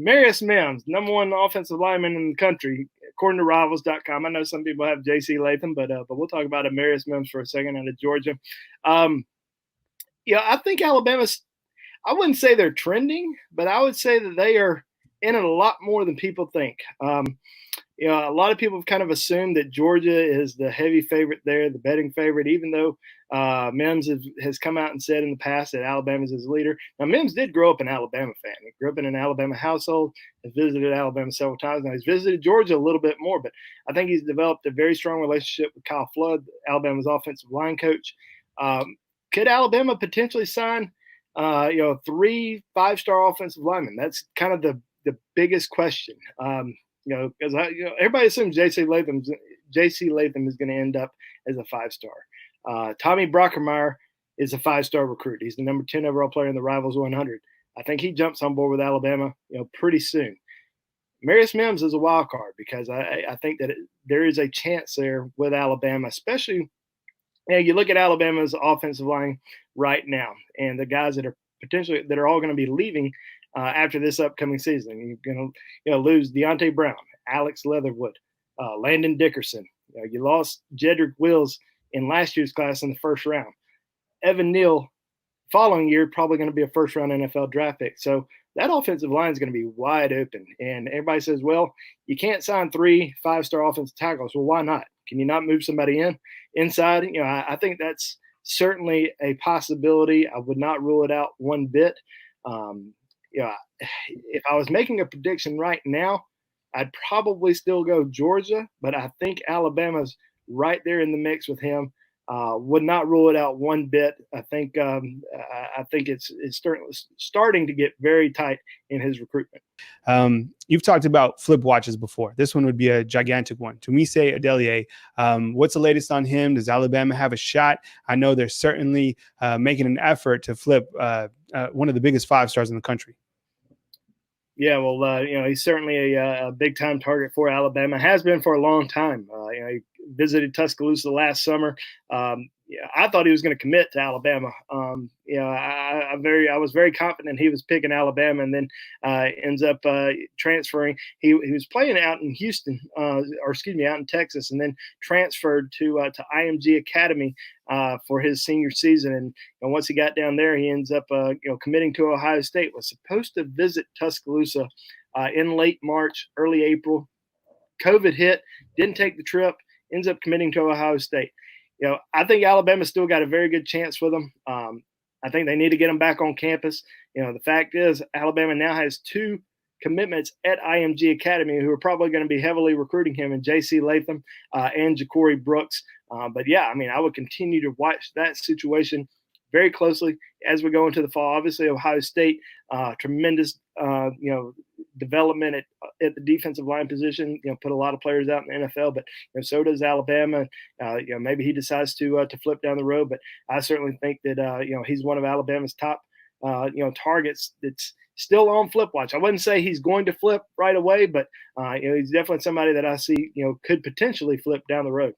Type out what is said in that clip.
Amarius Mims, number one offensive lineman in the country, according to Rivals.com. I know some people have J.C. Latham, but we'll talk about Amarius Mims for a second out of Georgia. I think Alabama's. I wouldn't say they're trending, but I would say that they are in it a lot more than people think. A lot of people have kind of assumed that Georgia is the heavy favorite there, the betting favorite, even though Mims has come out and said in the past that Alabama's his leader. Now, Mims did grow up an Alabama fan. He grew up in an Alabama household, has visited Alabama several times. Now, he's visited Georgia a little bit more, but I think he's developed a very strong relationship with Kyle Flood, Alabama's offensive line coach. Could Alabama potentially sign, 3 5-star offensive linemen? That's kind of the biggest question. Because everybody assumes J.C. Latham is going to end up as a 5-star. Tommy Brockermeyer is a 5-star recruit. He's the number 10 overall player in the Rivals 100. I think he jumps on board with Alabama, pretty soon. Amarius Mims is a wild card because I think that there is a chance there with Alabama, especially. You look at Alabama's offensive line right now, and the guys that are all going to be leaving after this upcoming season. You're going to lose Deontay Brown, Alex Leatherwood, Landon Dickerson. You lost Jedrick Wills in last year's class in the first round. Evan Neal, following year, probably going to be a first-round NFL draft pick. So that offensive line is going to be wide open. And everybody says, well, you can't sign 3 5-star offensive tackles. Well, why not? Can you not move somebody inside? I think that's certainly a possibility. I would not rule it out one bit. If I was making a prediction right now, I'd probably still go Georgia, but I think Alabama's right there in the mix with him. Would not rule it out one bit. I think it's starting to get very tight in his recruitment. You've talked about flip watches before. This one would be a gigantic one. Tunmise Adeleye. What's the latest on him? Does Alabama have a shot? I know they're certainly making an effort to flip one of the biggest 5-stars in the country. Yeah, well, he's certainly a big-time target for Alabama. Has been for a long time. He visited Tuscaloosa last summer. I thought he was going to commit to Alabama. I was very confident he was picking Alabama, and then ends up transferring. He was playing out in Houston, out in Texas, and then transferred to IMG Academy for his senior season. And once he got down there, he ends up committing to Ohio State. Was supposed to visit Tuscaloosa in late March, early April. COVID hit, didn't take the trip. Ends up committing to Ohio State. I think Alabama's still got a very good chance with him. I think they need to get him back on campus. The fact is Alabama now has 2 commitments at IMG Academy who are probably going to be heavily recruiting him, in J.C. Latham and Ja'Cory Brooks. I would continue to watch that situation very closely as we go into the fall. Obviously, Ohio State, tremendous, development at the defensive line position. Put a lot of players out in the NFL, but so does Alabama. Maybe he decides to flip down the road, but I certainly think that he's one of Alabama's top targets that's still on flip watch. I wouldn't say he's going to flip right away, but he's definitely somebody that I see could potentially flip down the road.